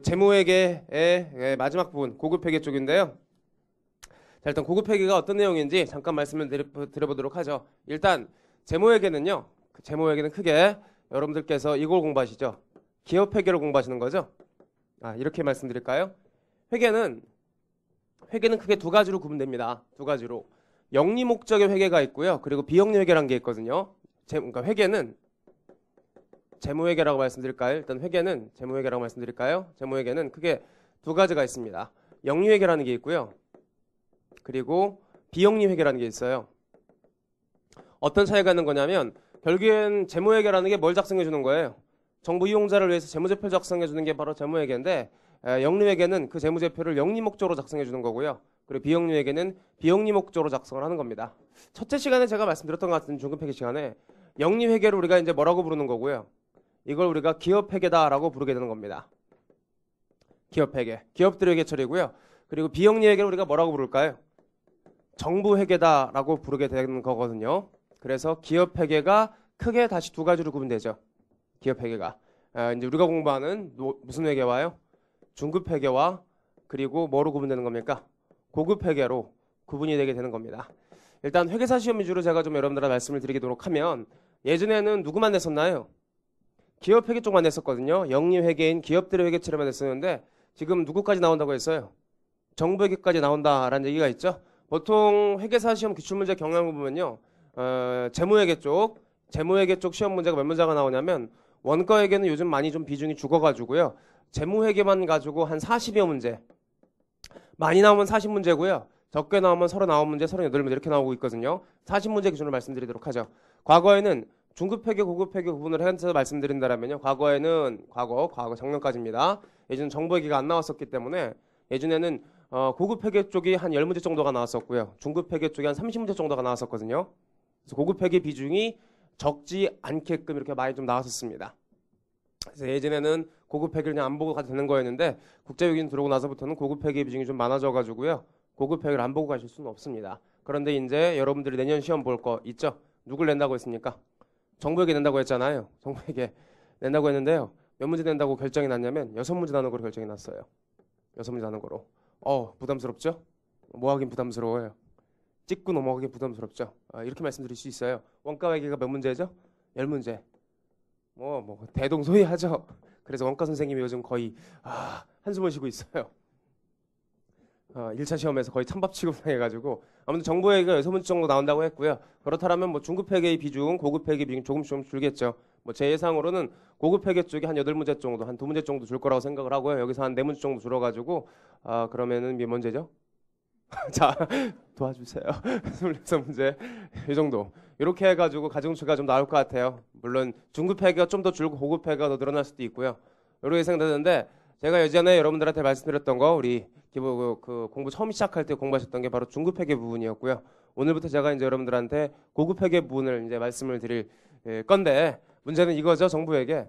재무회계의 마지막 부분 고급회계 쪽인데요. 자, 일단 고급회계가 어떤 내용인지 잠깐 말씀을 드려보도록 하죠. 일단 재무회계는요. 재무회계는 크게 여러분들께서 이걸 공부하시죠. 기업회계를 공부하시는 거죠. 이렇게 말씀드릴까요? 회계는 크게 두 가지로 구분됩니다. 두 가지로. 영리 목적의 회계가 있고요. 그리고 비영리 회계라는 게 있거든요. 그러니까 회계는 재무회계라고 말씀드릴까요? 일단 회계는 재무회계라고 말씀드릴까요? 재무회계는 크게 두 가지가 있습니다. 영리회계라는 게 있고요. 그리고 비영리회계라는 게 있어요. 어떤 차이가 있는 거냐면 결국엔 재무회계라는 게 뭘 작성해 주는 거예요? 정부 이용자를 위해서 재무제표를 작성해 주는 게 바로 재무회계인데 영리회계는 그 재무제표를 영리 목적으로 작성해 주는 거고요. 그리고 비영리회계는 비영리 목적으로 작성을 하는 겁니다. 첫째 시간에 제가 말씀드렸던 것 같은 중급회계 시간에 영리회계를 우리가 이제 뭐라고 부르는 거고요. 이걸 우리가 기업회계다라고 부르게 되는 겁니다. 기업회계. 기업들의 회계처리고요. 그리고 비영리회계를 우리가 뭐라고 부를까요? 정부회계다라고 부르게 되는 거거든요. 그래서 기업회계가 크게 다시 두 가지로 구분되죠. 기업회계가. 이제 우리가 공부하는 무슨 회계와요? 중급회계와 그리고 뭐로 구분되는 겁니까? 고급회계로 구분이 되게 되는 겁니다. 일단 회계사 시험 위주로 제가 좀 여러분들한테 말씀을 드리도록 하면 예전에는 누구만 냈었나요? 기업회계 쪽만 냈었거든요. 영리회계인 기업들의 회계처리만 냈었는데 지금 누구까지 나온다고 했어요? 정부회계까지 나온다라는 얘기가 있죠. 보통 회계사 시험 기출문제 경향을 보면요. 재무회계 쪽 시험 문제가 몇 문제가 나오냐면 원가회계는 요즘 많이 좀 비중이 죽어가지고요. 재무회계만 가지고 한 40여 문제. 많이 나오면 40문제고요. 적게 나오면 39문제, 38문제 이렇게 나오고 있거든요. 40문제 기준으로 말씀드리도록 하죠. 과거에는 중급회계, 고급회계 구분을 해서 말씀드린다면요. 과거에는 과거 작년까지입니다. 예전에 정부회계가 안 나왔었기 때문에 예전에는 고급회계 쪽이 한 10문제 정도가 나왔었고요. 중급회계 쪽이 한 30문제 정도가 나왔었거든요. 그래서 고급회계 비중이 적지 않게끔 이렇게 많이 좀 나왔었습니다. 그래서 예전에는 고급회계를 그냥 안 보고 가도 되는 거였는데 국제유기는 들어오고 나서부터는 고급회계 비중이 좀 많아져가지고요. 고급회계를 안 보고 가실 수는 없습니다. 그런데 이제 여러분들이 내년 시험 볼 거 있죠? 누굴 낸다고 했습니까? 정부회계 낸다고 했잖아요. 정부회계 낸다고 했는데요. 몇 문제 낸다고 결정이 났냐면 6문제 나는 거로 결정이 났어요. 6문제 나는 거로. 부담스럽죠? 뭐 하긴 부담스러워요. 찍고 넘어가기 부담스럽죠? 이렇게 말씀드릴 수 있어요. 원가회계가 몇 문제죠? 10문제. 뭐 대동소이하죠. 그래서 원가 선생님이 요즘 거의 한숨을 쉬고 있어요. 1차 시험에서 거의 찬밥 취급당해가지고 아무튼 정부회계가 6문제 정도 나온다고 했고요. 그렇다면 뭐 중급회계의 비중, 고급회계 비중 조금씩 줄겠죠. 뭐 제 예상으로는 고급회계 쪽이 한 8문제 정도, 한 2문제 정도 줄 거라고 생각을 하고요. 여기서 한 4문제 정도 줄어가지고 그러면은 몇 문제죠? 자, 도와주세요. 26문제 이 정도. 이렇게 해가지고 가중치가 좀 나올 것 같아요. 물론 중급회계가 좀 더 줄고 고급회계가 더 늘어날 수도 있고요. 이렇게 생각되는데 제가 예전에 여러분들한테 말씀드렸던 거 우리 그 공부 처음 시작할 때 공부하셨던 게 바로 중급회계 부분이었고요. 오늘부터 제가 이제 여러분들한테 고급회계 부분을 이제 말씀을 드릴 건데 문제는 이거죠. 정부회계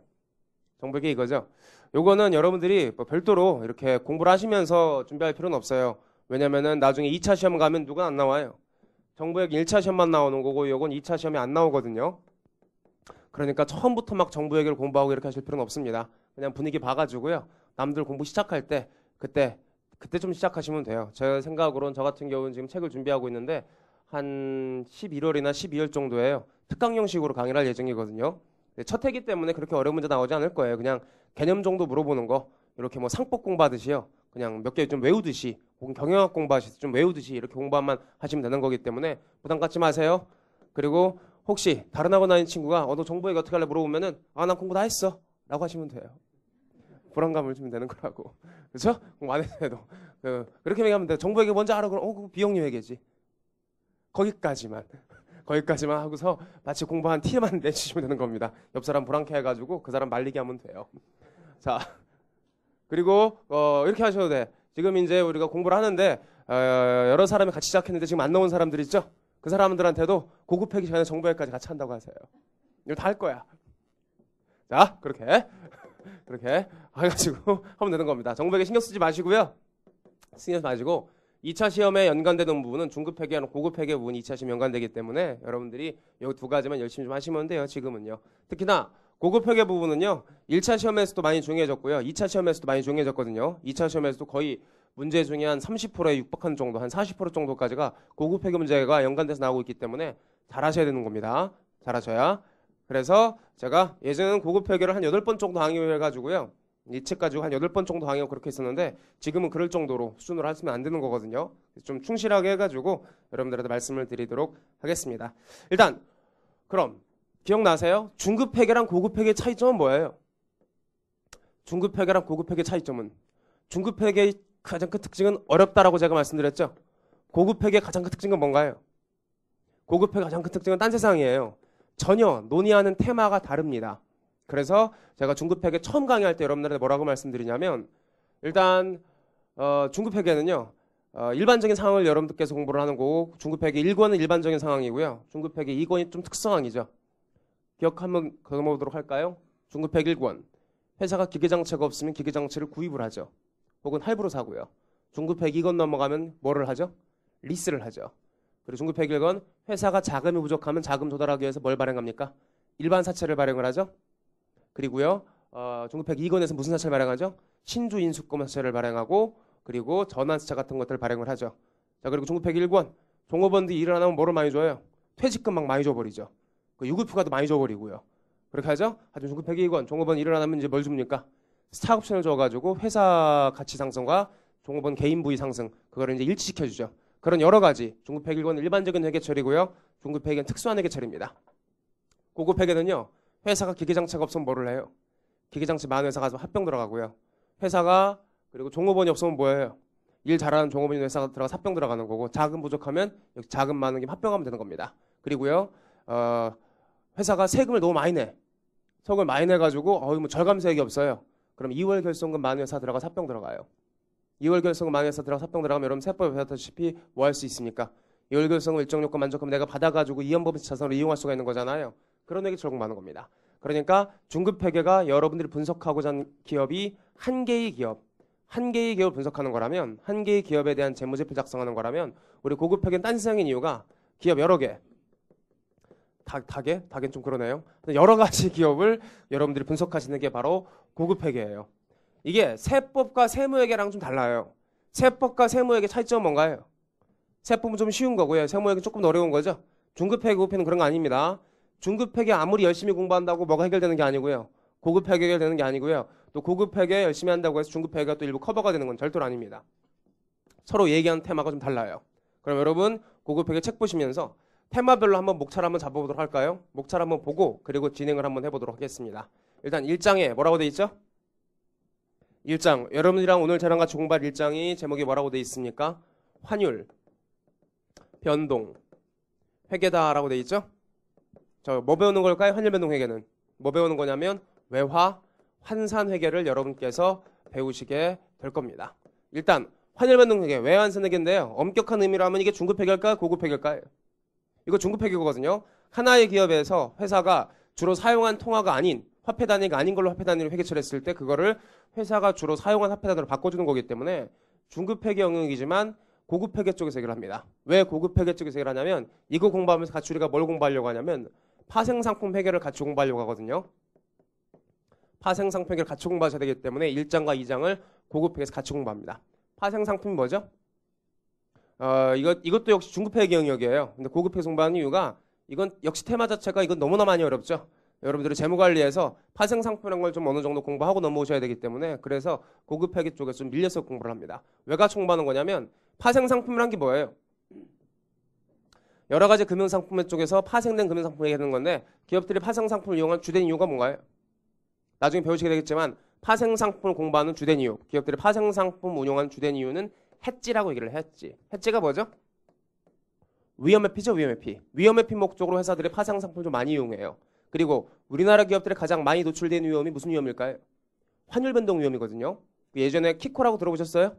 이거죠. 요거는 여러분들이 뭐 별도로 이렇게 공부를 하시면서 준비할 필요는 없어요. 왜냐면은 나중에 2차 시험 가면 누가 안 나와요. 정부회계 1차 시험만 나오는 거고 요건 2차 시험이 안 나오거든요. 그러니까 처음부터 막 정부회계를 공부하고 이렇게 하실 필요는 없습니다. 그냥 분위기 봐가지고요. 남들 공부 시작할 때 그때 좀 시작하시면 돼요. 제 생각으로는 저 같은 경우는 지금 책을 준비하고 있는데 한 11월이나 12월 정도에요. 특강 형식으로 강의를 할 예정이거든요. 첫 해기 때문에 그렇게 어려운 문제 나오지 않을 거예요. 그냥 개념 정도 물어보는 거 이렇게 뭐 상법 공부하듯이요. 그냥 몇 개 좀 외우듯이 혹은 경영학 공부하실 때 좀 외우듯이 이렇게 공부만 하시면 되는 거기 때문에 부담 갖지 마세요. 그리고 혹시 다른 학원 다니는 친구가 너 정부회계 어떻게 할래 물어보면은 난 공부 다 했어 라고 하시면 돼요. 불안감을 주면 되는 거라고. 그렇죠? 공부 안 해도 그렇게 얘기하면 돼요. 정부회계 먼저 하라고 그러면 그거 비영리 회계지. 거기까지만 하고서 마치 공부한 티만 내주시면 되는 겁니다. 옆 사람 불안케 해가지고 그 사람 말리게 하면 돼요. 자, 그리고 이렇게 하셔도 돼. 지금 이제 우리가 공부를 하는데 여러 사람이 같이 시작했는데 지금 안 나온 사람들 있죠? 그 사람들한테도 고급회계 전에 정부회계까지 같이 한다고 하세요. 이거 다 할 거야. 자, 그렇게 해가지고 하면 되는 겁니다. 정부회계 신경 쓰지 마시고요. 신경 쓰지 마시고 2차 시험에 연관되는 부분은 중급회계와 고급회계 부분이 2차 시험 연관되기 때문에 여러분들이 이 두 가지만 열심히 좀 하시면 돼요. 지금은요. 특히나 고급 회계 부분은요. 1차 시험에서도 많이 중요해졌고요. 2차 시험에서도 많이 중요해졌거든요. 2차 시험에서도 거의 문제 중에 한 30%에 육박하는 정도, 한 40% 정도까지가 고급 회계 문제가 연관돼서 나오고 있기 때문에 잘하셔야 되는 겁니다. 잘하셔야. 그래서 제가 예전에는 고급 회계를 한 8번 정도 강의해가지고요. 이 책 가지고 한 8번 정도 강의하고 그렇게 했었는데 지금은 그럴 정도로 수준으로 하시면 안 되는 거거든요. 좀 충실하게 해가지고 여러분들한테 말씀을 드리도록 하겠습니다. 일단 그럼 기억나세요? 중급 회계랑 고급 회계의 차이점은 뭐예요? 중급 회계랑 고급 회계의 차이점은 중급 회계의 가장 큰 특징은 어렵다라고 제가 말씀드렸죠. 고급 회계의 가장 큰 특징은 뭔가요? 고급 회계의 가장 큰 특징은 딴 세상이에요. 전혀 논의하는 테마가 다릅니다. 그래서 제가 중급 회계 처음 강의할 때 여러분들한테 뭐라고 말씀드리냐면 일단 중급 회계는요. 일반적인 상황을 여러분들께서 공부를 하는 거고 중급 회계 1권은 일반적인 상황이고요. 중급 회계 2권이 좀 특수상황이죠. 기억 한번 걸어보도록 할까요? 중급 회계 1권. 회사가 기계장치가 없으면 기계장치를 구입을 하죠. 혹은 할부로 사고요. 중급 회계 2권 넘어가면 뭐를 하죠? 리스를 하죠. 그리고 중급 회계 1권 회사가 자금이 부족하면 자금 조달하기 위해서 뭘 발행합니까? 일반 사채를 발행을 하죠. 그리고요. 중급 회계 2권에서 무슨 사채를 발행하죠? 신주 인수권 사채를 발행하고 그리고 전환사채 같은 것들을 발행을 하죠. 자, 그리고 중급 회계 1권 종업원들이 일을 안 하면 뭐를 많이 줘요? 퇴직금 막 많이 줘버리죠. 그 유급휴가도 많이 줘버리고요. 그렇게 하죠. 하여튼 중급 회계 2권 종업원 일을 안 하면 이제 뭘 줍니까? 스탁옵션을 줘가지고 회사 가치 상승과 종업원 개인 부의 상승 그거를 이제 일치시켜주죠. 그런 여러 가지 중급 회계 1권은 일반적인 회계처리고요. 중급 회계는 특수한 회계처리입니다. 고급 회계는요. 회사가 기계장치가 없으면 뭐를 해요? 기계장치 많은 회사 가서 합병 들어가고요. 회사가 그리고 종업원이 없으면 뭐예요? 일 잘하는 종업원이 회사가 들어가서 합병 들어가는 거고 자금 부족하면 자금 많은 게 합병하면 되는 겁니다. 그리고요. 회사가 세금을 너무 많이 내. 세금을 많이 내가지고 뭐 절감세액이 없어요. 그럼 2월 결손금 많은 회사 들어가서 합병 들어가요. 2월 결손금 많은 회사 들어가서 합병 들어가면 여러분 세법에 배웠다시피 뭐 할 수 있습니까? 2월 결손금 일정 요건 만족하면 내가 받아가지고 이연법인 자산으로 이용할 수가 있는 거잖아요. 그런 얘기 적용하는 겁니다. 그러니까 중급 회계가 여러분들이 분석하고자 하는 기업이 한 개의 기업, 한 개의 기업을 분석하는 거라면 한 개의 기업에 대한 재무제표 작성하는 거라면 우리 고급 회계는 딴 세상인 이유가 기업 여러 개, 다겐 좀 그러네요. 여러 가지 기업을 여러분들이 분석하시는 게 바로 고급 회계예요. 이게 세법과 세무회계랑 좀 달라요. 세법과 세무회계 차이점은 뭔가요? 세법은 좀 쉬운 거고요. 세무회계 조금 어려운 거죠. 중급 회계, 고급 회계는 그런 거 아닙니다. 중급 회계 아무리 열심히 공부한다고 뭐가 해결되는 게 아니고요. 고급 회계 해결되는 게 아니고요. 또 고급 회계 열심히 한다고 해서 중급 회계가 또 일부 커버가 되는 건 절대로 아닙니다. 서로 얘기하는 테마가 좀 달라요. 그럼 여러분 고급 회계 책 보시면서 테마별로 한번 목차를 한번 잡아보도록 할까요? 목차를 한번 보고 그리고 진행을 한번 해보도록 하겠습니다. 일단 1장에 뭐라고 돼 있죠? 1장 여러분이랑 오늘 저랑 같이 공부할 1장이 제목이 뭐라고 돼 있습니까? 환율, 변동, 회계다라고 돼 있죠? 뭐 배우는 걸까요? 환율 변동 회계는 뭐 배우는 거냐면 외화, 환산 회계를 여러분께서 배우시게 될 겁니다. 일단 환율 변동 회계, 외화 환산 회계인데요. 엄격한 의미로 하면 이게 중급 회계일까요? 고급 회계일까요? 이거 중급 회계거든요. 하나의 기업에서 회사가 주로 사용한 통화가 아닌 화폐 단위가 아닌 걸로 화폐 단위로 회계 처리했을 때 그거를 회사가 주로 사용한 화폐 단위로 바꿔주는 거기 때문에 중급 회계 영역이지만 고급 회계 쪽에서 해결 합니다. 왜 고급 회계 쪽에서 해결하냐면 이거 공부하면서 같이 우리가 뭘 공부하려고 하냐면 파생상품 회계를 같이 공부하려고 하거든요. 파생상품 회계를 같이 공부하셔야 되기 때문에 1장과 2장을 고급 회계에서 같이 공부합니다. 파생상품이 뭐죠? 이것도 역시 중급 회계 영역이에요. 근데 고급 회계 공부하는 이유가 이건 역시 테마 자체가 이건 너무나 많이 어렵죠. 여러분들이 재무관리에서 파생상품이라는 걸 좀 어느 정도 공부하고 넘어오셔야 되기 때문에 그래서 고급 회계 쪽에서 좀 밀려서 공부를 합니다. 왜 같이 공부하는 거냐면 파생상품이란 게 뭐예요? 여러 가지 금융상품 쪽에서 파생된 금융상품 얘기하는 건데 기업들이 파생상품을 이용한 주된 이유가 뭔가요? 나중에 배우시게 되겠지만 파생상품을 공부하는 주된 이유, 기업들이 파생상품 운용하는 주된 이유는 해지라고 얘기를 해. 해지가 뭐죠? 위험회피죠. 위험회피. 위험회피 목적으로 회사들이 파생상품을 좀 많이 이용해요. 그리고 우리나라 기업들이 가장 많이 노출된 위험이 무슨 위험일까요? 환율 변동 위험이거든요. 예전에 키코라고 들어보셨어요?